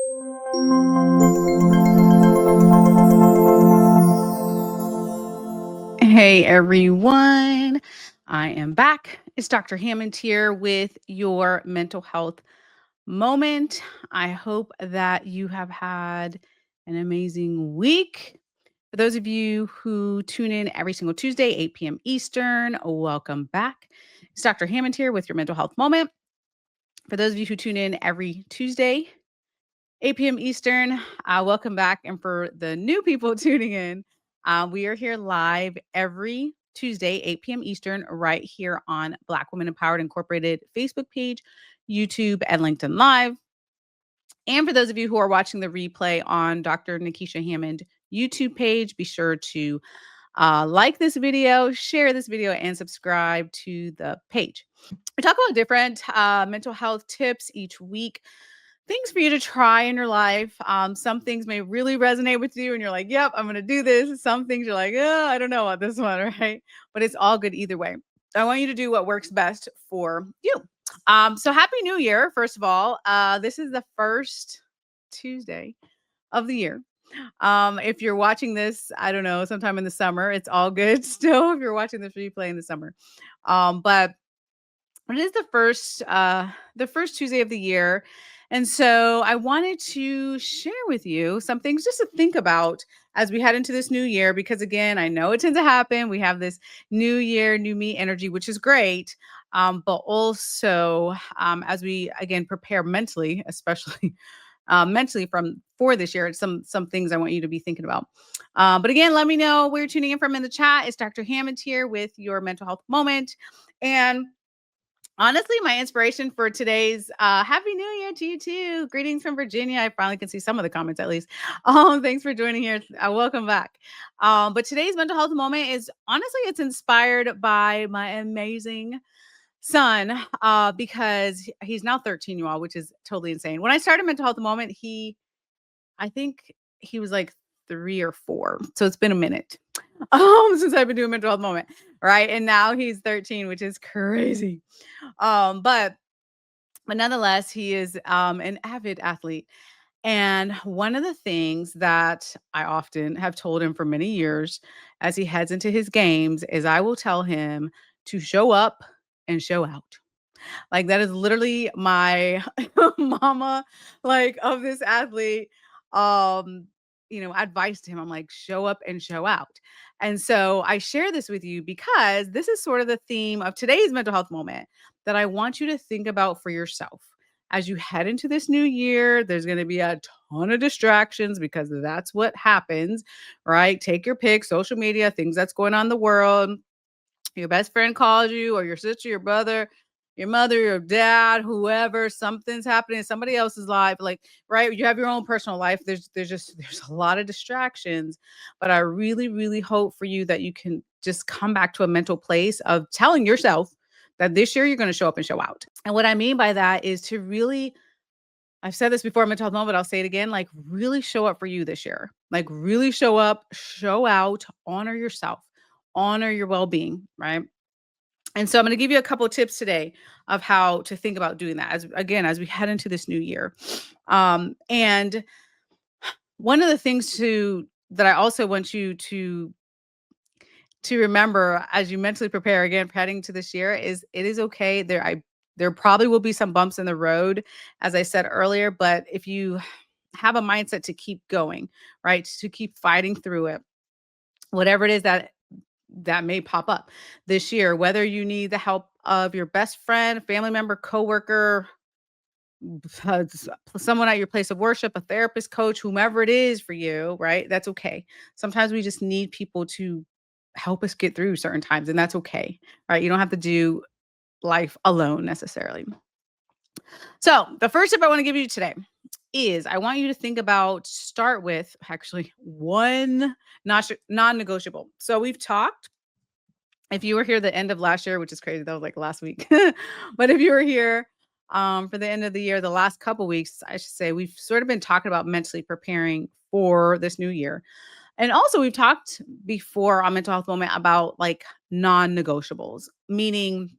Hey everyone, I am back. It's Dr. Hammond here with your mental health moment. I hope that you have had an amazing week. For those of you who tune in every single Tuesday, 8 p.m. Eastern, welcome back. It's Dr. Hammond here with your mental health moment. For those of you who tune in every Tuesday, 8 p.m. Eastern. Welcome back. And for the new people tuning in, we are here live every Tuesday, 8 p.m. Eastern, right here on Black Women Empowered Incorporated Facebook page, YouTube, and LinkedIn Live. And for those of you who are watching the replay on Dr. Nikisha Hammond YouTube page, be sure to like this video, share this video, and subscribe to the page. We talk about different mental health tips each week, things for you to try in your life. Some things may really resonate with you, and you're like, yep, I'm going to do this. Some things you're like, oh, I don't know about this one, right? But it's all good either way. I want you to do what works best for you. So happy New Year, first of all. This is the first Tuesday of the year. If you're watching this, I don't know, sometime in the summer, it's all good still if you're watching this replay in the summer. But it is the first Tuesday of the year. And so I wanted to share with you some things just to think about as we head into this new year, because again, I know it tends to happen. We have this new year, new me energy, which is great. But also as we again prepare mentally, especially mentally for this year, some things I want you to be thinking about. But again, let me know where you're tuning in from in the chat. It's Dr. Hammond here with your mental health moment. And honestly, my inspiration for today's Happy New Year to you too. Greetings from Virginia. I finally can see some of the comments at least. Thanks for joining here. Welcome back. But today's mental health moment is honestly, it's inspired by my amazing son because he's now 13, you all, which is totally insane. When I started mental health moment, I think he was like 3 or 4. So it's been a minute since I've been doing mental health moment. Right. And now he's 13, which is crazy. But nonetheless, he is an avid athlete. And one of the things that I often have told him for many years as he heads into his games is I will tell him to show up and show out. Like that is literally my mama, like of this athlete. Um, advice to him. I'm like, show up and show out. And so I share this with you because this is sort of the theme of today's mental health moment that I want you to think about for yourself. As you head into this new year, there's going to be a ton of distractions because that's what happens, right? Take your pick, social media, things that's going on in the world. Your best friend calls you, or your sister, your brother, your mother, your dad, whoever, something's happening in somebody else's life. Like, right, you have your own personal life. There's a lot of distractions. But I really, really hope for you that you can just come back to a mental place of telling yourself that this year you're going to show up and show out. And what I mean by that is to really, I've said this before in mental health moment, I'll say it again, like really show up for you this year. Like really show up, show out, honor yourself, honor your well-being, right? And so I'm going to give you a couple of tips today of how to think about doing that as we head into this new year. And one of the things that I also want you to remember as you mentally prepare again for heading to this year is it is okay. There probably will be some bumps in the road, as I said earlier, but if you have a mindset to keep going, right? To keep fighting through it, whatever it is that may pop up this year, whether you need the help of your best friend, family member, coworker, someone at your place of worship, a therapist, coach, whomever it is for you, right? That's okay. Sometimes we just need people to help us get through certain times, and that's okay, right? You don't have to do life alone necessarily. So, the first tip I want to give you today is I want you to start with actually one non-negotiable. So, we've talked if you were here the end of last year, which is crazy, that was like last week. But if you were here for the end of the year, the last couple weeks, I should say, we've sort of been talking about mentally preparing for this new year. And also, we've talked before on Mental Health Moment about like non negotiables, meaning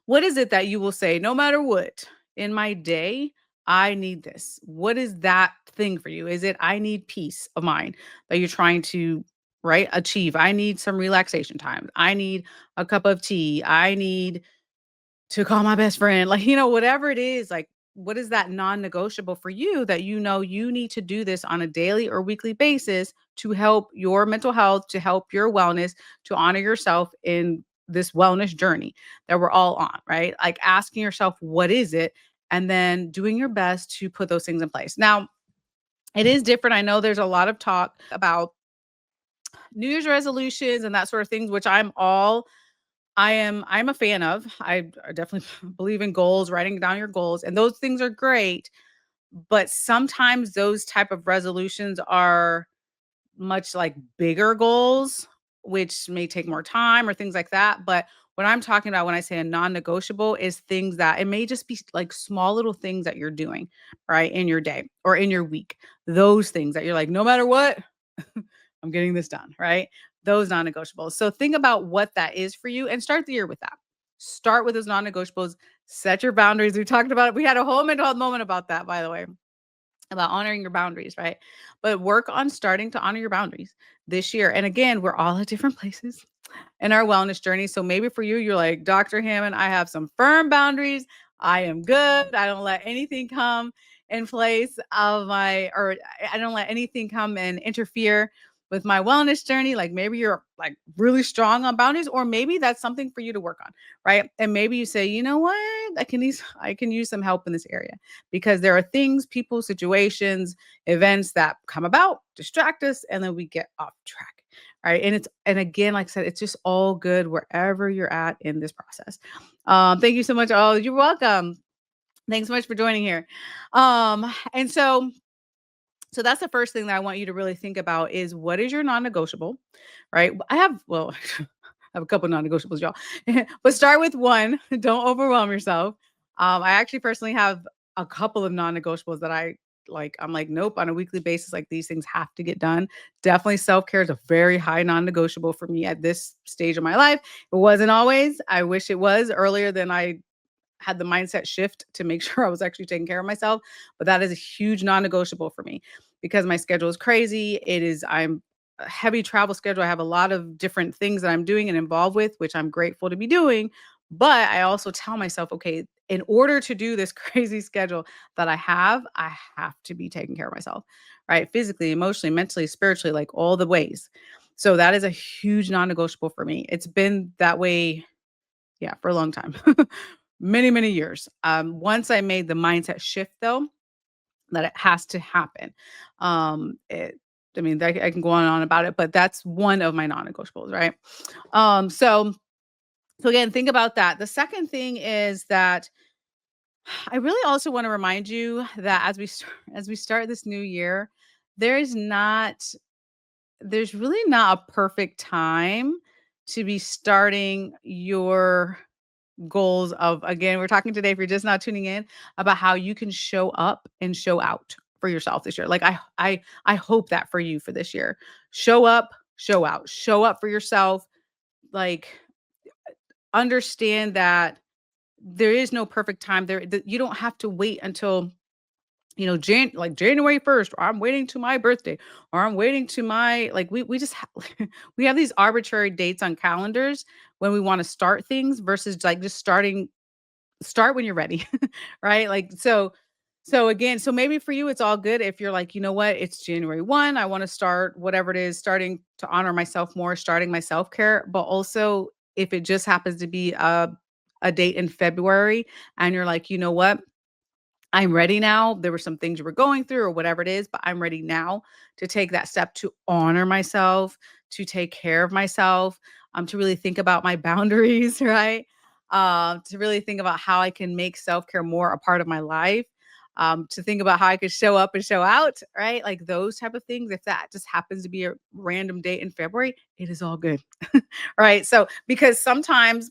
what is it that you will say, no matter what in my day, I need this. What is that thing for you? Is it I need peace of mind that you're trying to, right, achieve? I need some relaxation time. I need a cup of tea. I need to call my best friend. Like, whatever it is, like, what is that non-negotiable for you that you need to do this on a daily or weekly basis to help your mental health, to help your wellness, to honor yourself in this wellness journey that we're all on, right? Like asking yourself, what is it? And then doing your best to put those things in place. Now, it is different. I know there's a lot of talk about New Year's resolutions and that sort of things, which I'm a fan of. I definitely believe in goals, writing down your goals, and those things are great, but sometimes those type of resolutions are much like bigger goals, which may take more time or things like that. But what I'm talking about when I say a non-negotiable is things that it may just be like small little things that you're doing, right, in your day or in your week. Those things that you're like, no matter what, I'm getting this done, right? Those non-negotiables. So think about what that is for you and start the year with that. Start with those non-negotiables, set your boundaries. We talked about it. We had a whole mental health moment about that, by the way, about honoring your boundaries, right? But work on starting to honor your boundaries this year. And again, we're all at different places in our wellness journey. So maybe for you, you're like, Dr. Hammond, I have some firm boundaries. I am good. I don't let anything come in place of or I don't let anything come and interfere with my wellness journey. Like maybe you're like really strong on boundaries, or maybe that's something for you to work on, right? And maybe you say, you know what, I can use some help in this area because there are things, people, situations, events that come about, distract us, and then we get off track. Right. And again, like I said, it's just all good wherever you're at in this process. Thank you so much. Oh, you're welcome. Thanks so much for joining here. And so that's the first thing that I want you to really think about is what is your non-negotiable, right? I have a couple non-negotiables, y'all. But start with one. Don't overwhelm yourself. I actually personally have a couple of non-negotiables that I like. I'm like, nope, on a weekly basis, like these things have to get done. Definitely self-care is a very high non-negotiable for me at this stage of my life. It wasn't always. I wish it was earlier than I had the mindset shift to make sure I was actually taking care of myself. But that is a huge non-negotiable for me because my schedule is crazy. I'm a heavy travel schedule. I have a lot of different things that I'm doing and involved with, which I'm grateful to be doing. But I also tell myself, okay, in order to do this crazy schedule that I have to be taking care of myself, right? Physically, emotionally, mentally, spiritually, like all the ways. So that is a huge non-negotiable for me. It's been that way, yeah, for a long time. Many, many years. Once I made the mindset shift though, that it has to happen. It I mean, I can go on and on about it, but that's one of my non-negotiables, right? So again, think about that. The second thing is that I really also want to remind you that as we start this new year, there is not there's really not a perfect time to be starting your goals of, again, we're talking today, if you're just not tuning in, about how you can show up and show out for yourself this year. Like I hope that for you for this year. Show up, show out. Show up for yourself. Like understand that there is no perfect time there. That you don't have to wait until like January 1st, or I'm waiting to my birthday, or I'm waiting to my, like, we just we have these arbitrary dates on calendars when we want to start things versus like just start when you're ready. Right? Like so again, so maybe for you it's all good if you're like, you know what, it's January 1, I want to start whatever it is, starting to honor myself more, starting my self-care, but also if it just happens to be a date in February and you're like, you know what, I'm ready now. There were some things you were going through or whatever it is, but I'm ready now to take that step to honor myself, to take care of myself, to really think about my boundaries, right? To really think about how I can make self-care more a part of my life. To think about how I could show up and show out, right? Like those type of things. If that just happens to be a random date in February, it is all good. Right. So because sometimes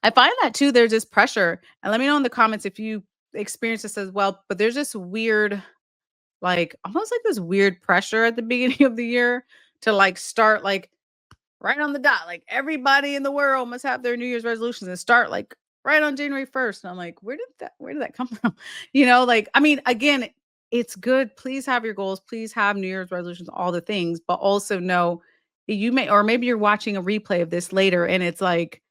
I find that too, there's this pressure. And let me know in the comments if you experience this as well. But there's this weird, like almost like this weird pressure at the beginning of the year to like start like right on the dot. Like everybody in the world must have their New Year's resolutions and start like right on January 1st. And I'm like, where did that come from? Like, I mean, again, it's good. Please have your goals. Please have New Year's resolutions, all the things, but also know you may, or maybe you're watching a replay of this later and it's like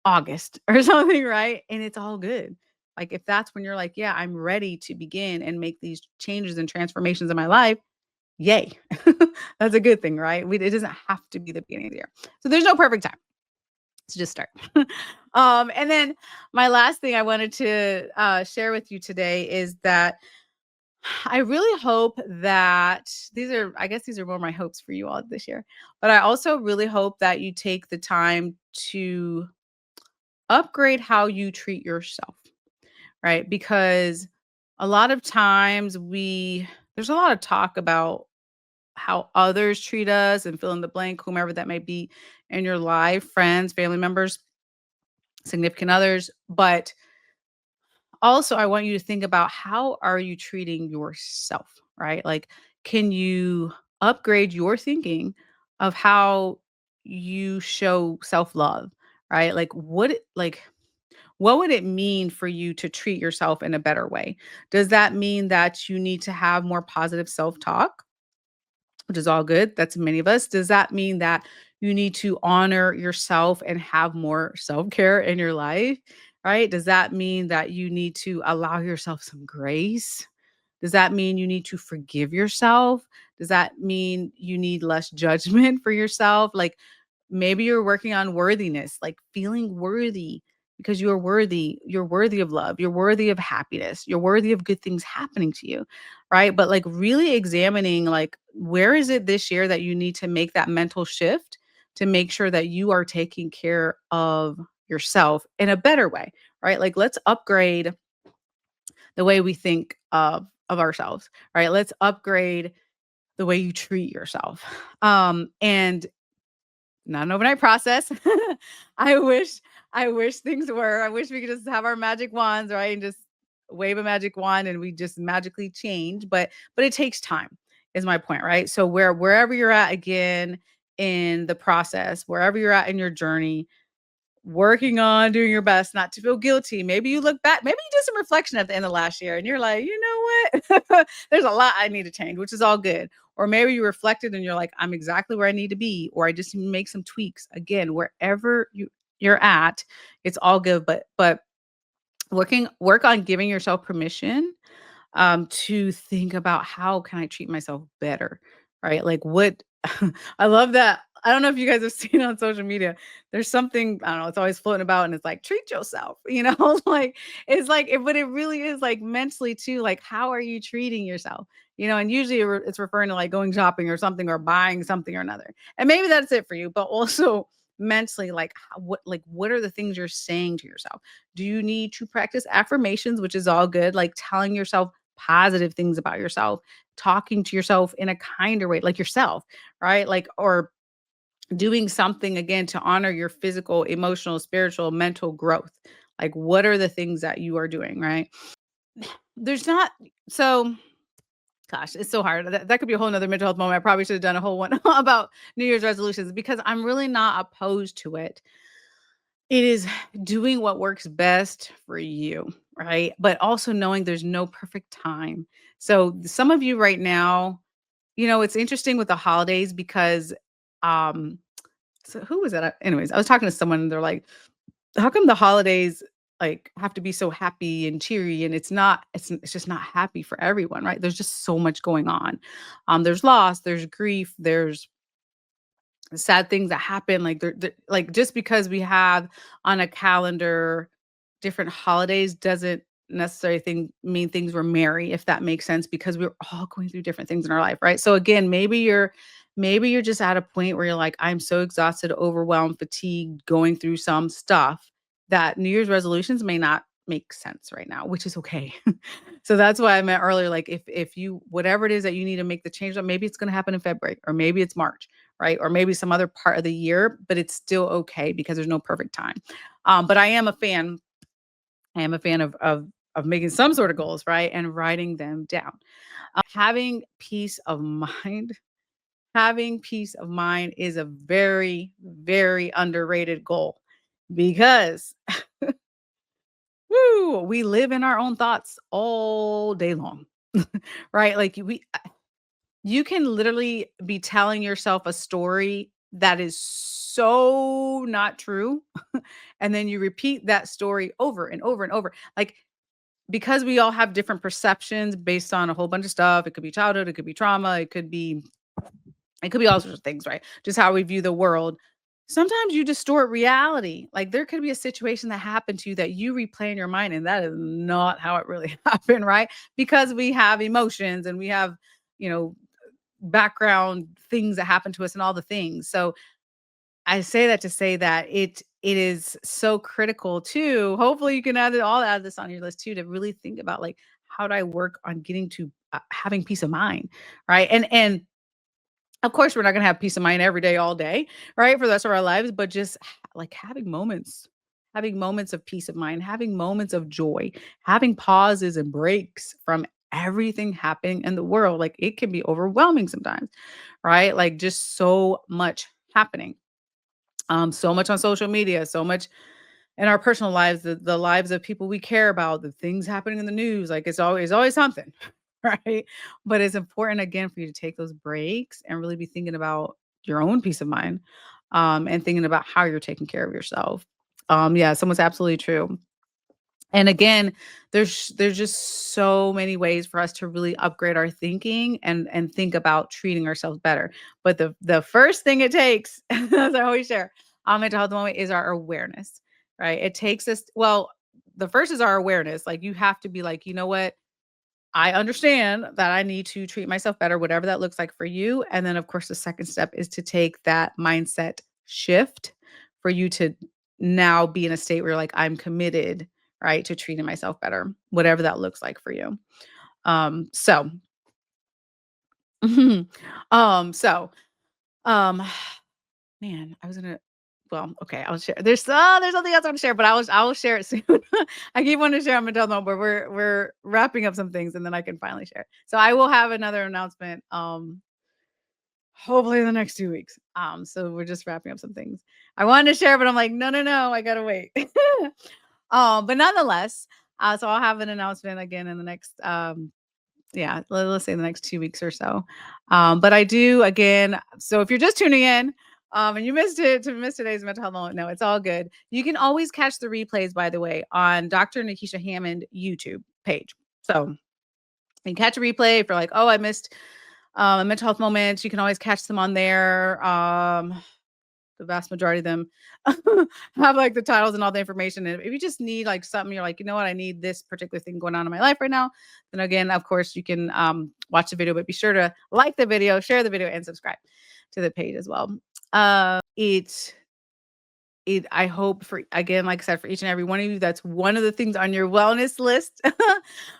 August or something, right? And it's all good. Like if that's when you're like, yeah, I'm ready to begin and make these changes and transformations in my life, yay. That's a good thing, right? It doesn't have to be the beginning of the year. So there's no perfect time. So just start. And then my last thing I wanted to share with you today is that I really hope that I guess these are more my hopes for you all this year, but I also really hope that you take the time to upgrade how you treat yourself, right? Because a lot of times there's a lot of talk about how others treat us and fill in the blank, whomever that may be in your life, friends, family members, significant others. But also, I want you to think about how are you treating yourself, right? Like, can you upgrade your thinking of how you show self-love, right? What would it mean for you to treat yourself in a better way? Does that mean that you need to have more positive self-talk? Which is all good. That's many of us. Does that mean that you need to honor yourself and have more self-care in your life, right? Does that mean that you need to allow yourself some grace? Does that mean you need to forgive yourself? Does that mean you need less judgment for yourself? Like maybe you're working on worthiness, like feeling worthy because you're worthy. You're worthy of love. You're worthy of happiness. You're worthy of good things happening to you. Right. But like really examining, like, where is it this year that you need to make that mental shift to make sure that you are taking care of yourself in a better way. Right. Like, let's upgrade the way we think of ourselves. Right. Let's upgrade the way you treat yourself. And not an overnight process. I wish I wish things were. I wish we could just have our magic wands, right? And just wave a magic wand and we just magically change, but it takes time is my point, right? So wherever you're at again in the process, wherever you're at in your journey, working on doing your best not to feel guilty. Maybe you look back, maybe you did some reflection at the end of last year and you're like, you know what? There's a lot I need to change, which is all good. Or maybe you reflected and you're like, I'm exactly where I need to be, or I just need to make some tweaks. Again, wherever you're at, it's all good. But work on giving yourself permission to think about how can I treat myself better, right? Like what I love that. I don't know if you guys have seen on social media. There's something, I don't know, it's always floating about and it's like treat yourself, like it's like but it really is like mentally too, like how are you treating yourself? And usually it's referring to like going shopping or something or buying something or another. And maybe that's it for you, but also mentally like what are the things you're saying to yourself? Do you need to practice affirmations, which is all good, like telling yourself positive things about yourself, talking to yourself in a kinder way, like yourself, right? Like, or doing something again to honor your physical, emotional, spiritual, mental growth. Like, what are the things that you are doing, right? There's not, so gosh, it's so hard. That could be a whole nother mental health moment. I probably should have done a whole one about New Year's resolutions because I'm really not opposed to it. It is doing what works best for you, right? But also knowing there's no perfect time. So some of you right now, it's interesting with the holidays because um so who was that? Anyways, I was talking to someone and they're like, how come the holidays like have to be so happy and cheery and it's just not happy for everyone, right? There's just so much going on. There's loss, there's grief, there's sad things that happen like like just because we have on a calendar different holidays doesn't necessarily mean things were merry, if that makes sense, because we're all going through different things in our life, right? So again, maybe you're just at a point where you're like, I'm so exhausted, overwhelmed, fatigued, going through some stuff that New Year's resolutions may not make sense right now, which is okay. So that's why I meant earlier, like if you whatever it is that you need to make the change, maybe it's going to happen in February or maybe it's March, right? Or maybe some other part of the year, but it's still okay because there's no perfect time. But I am a fan. I am a fan of making some sort of goals, right, and writing them down. Having peace of mind, having peace of mind is a very, very underrated goal because woo, we live in our own thoughts all day long. Right? Like you can literally be telling yourself a story that is so not true. And then you repeat that story over and over and over. Like, because we all have different perceptions based on a whole bunch of stuff. It could be childhood, it could be trauma, it could be all sorts of things, right? Just how we view the world. Sometimes you distort reality. Like, there could be a situation that happened to you that you replay in your mind, and that is not how it really happened, right? Because we have emotions and we have, you know, background things that happen to us and all the things. So I say that to say that it is so critical too. Hopefully you can add this on your list too, to really think about, like, how do I work on getting to having peace of mind, right? And of course, we're not gonna have peace of mind every day, all day, right, for the rest of our lives, but just like having moments of peace of mind, having moments of joy, having pauses and breaks from everything happening in the world. Like, it can be overwhelming sometimes, right? Like, just so much happening. So much on social media, so much in our personal lives, the lives of people we care about, the things happening in the news. Like, it's always something, right? But it's important again for you to take those breaks and really be thinking about your own peace of mind, and thinking about how you're taking care of yourself. Yeah, someone's absolutely true. And again, there's just so many ways for us to really upgrade our thinking and think about treating ourselves better. But the first thing it takes, as I always share, mental health moment, is our awareness, right? It takes us, well, the first is our awareness. Like, you have to be like, you know what? I understand that I need to treat myself better, whatever that looks like for you. And then, of course, the second step is to take that mindset shift for you to now be in a state where you're like, I'm committed, right, to treating myself better, whatever that looks like for you. So, so, um, man, I was gonna. Well, okay, I'll share. There's something else I want to share, but I will share it soon. I keep wanting to share on Mattel, but we're wrapping up some things, and then I can finally share. So I will have another announcement. Hopefully in the next 2 weeks. So we're just wrapping up some things. I wanted to share, but I'm like, no, no, no, I gotta wait. But nonetheless, so I'll have an announcement again in the next yeah, let's say the next 2 weeks or so. But I do again, so if you're just tuning in, and you missed today's mental health moment, no, it's all good. You can always catch the replays, by the way, on Dr. Nikisha Hammond YouTube page. So you can catch a replay if you're like, oh, I missed a mental health moment. You can always catch them on there. The vast majority of them have like the titles and all the information. And if you just need like something, you're like, you know what, I need this particular thing going on in my life right now. Then again, of course, you can watch the video, but be sure to like the video, share the video, and subscribe to the page as well. It I hope, for again, like I said, for each and every one of you, that's one of the things on your wellness list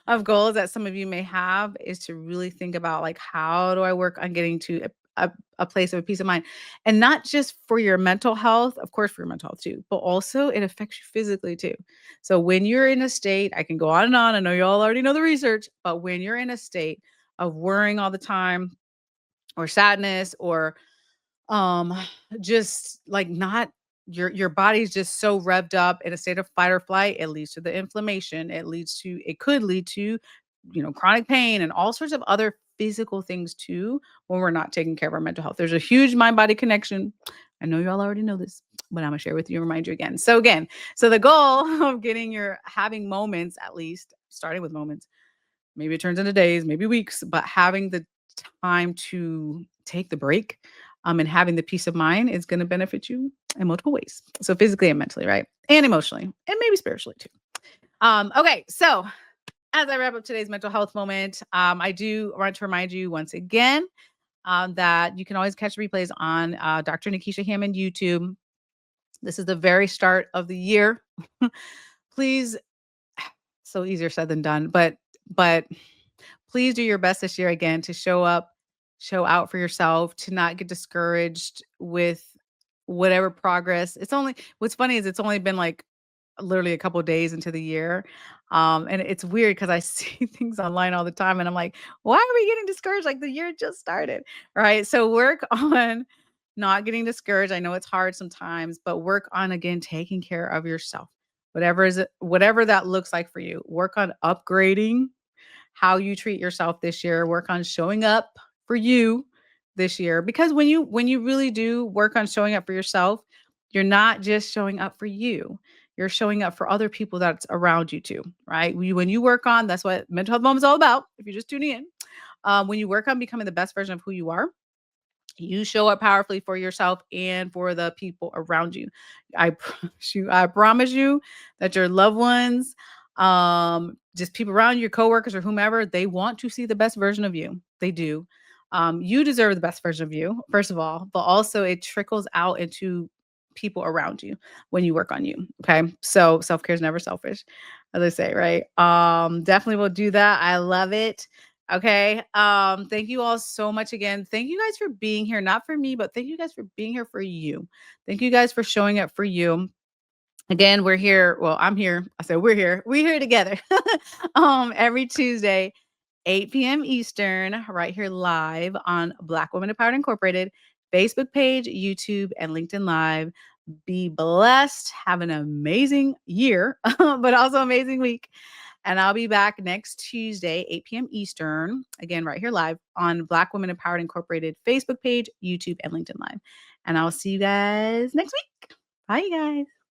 of goals that some of you may have, is to really think about, like, how do I work on getting to a place of peace of mind? And not just for your mental health, of course, for your mental health too, but also it affects you physically too. So when you're in a state, I can go on and on. I know you all already know the research, but when you're in a state of worrying all the time, or sadness, or um, just like not, your body's just so revved up in a state of fight or flight, it leads to the inflammation. It could lead to, chronic pain and all sorts of other physical things too, when we're not taking care of our mental health. There's a huge mind body connection. I know you all already know this, but I'm gonna share with you and remind you again. So the goal of having moments, at least starting with moments, maybe it turns into days, maybe weeks, but having the time to take the break, and having the peace of mind is going to benefit you in multiple ways. So physically and mentally, right? And emotionally, and maybe spiritually too. Okay, so as I wrap up today's mental health moment, I do want to remind you once again, that you can always catch replays on Dr. Nikisha Hammond YouTube. This is the very start of the year. Please, so easier said than done, but please do your best this year again to show up, show out for yourself, to not get discouraged with whatever progress. What's funny is it's only been like literally a couple of days into the year. And it's weird because I see things online all the time and I'm like, why are we getting discouraged? Like, the year just started. Right. So work on not getting discouraged. I know it's hard sometimes, but work on, again, taking care of yourself. whatever that looks like for you. Work on upgrading how you treat yourself this year. Work on showing up for you this year, because when you really do work on showing up for yourself, you're not just showing up for you. You're showing up for other people that's around you too, right? When you work on, that's what mental health moment is all about. If you're just tuning in, when you work on becoming the best version of who you are, you show up powerfully for yourself and for the people around you. I promise you that your loved ones, just people around you, your coworkers or whomever, they want to see the best version of you. They do. You deserve the best version of you, first of all, but also it trickles out into people around you when you work on you. Okay. So self-care is never selfish, as I say, right? Definitely will do that. I love it. Okay. Thank you all so much again. Thank you guys for being here. Not for me, but thank you guys for being here for you. Thank you guys for showing up for you. Again, we're here. Well, I'm here. I said we're here. We're here together. Every Tuesday, 8 p.m. Eastern, right here live on Black Women Empowered Incorporated, Facebook page, YouTube, and LinkedIn Live. Be blessed. Have an amazing year, but also amazing week. And I'll be back next Tuesday, 8 p.m. Eastern, again, right here live on Black Women Empowered Incorporated Facebook page, YouTube, and LinkedIn Live. And I'll see you guys next week. Bye, you guys.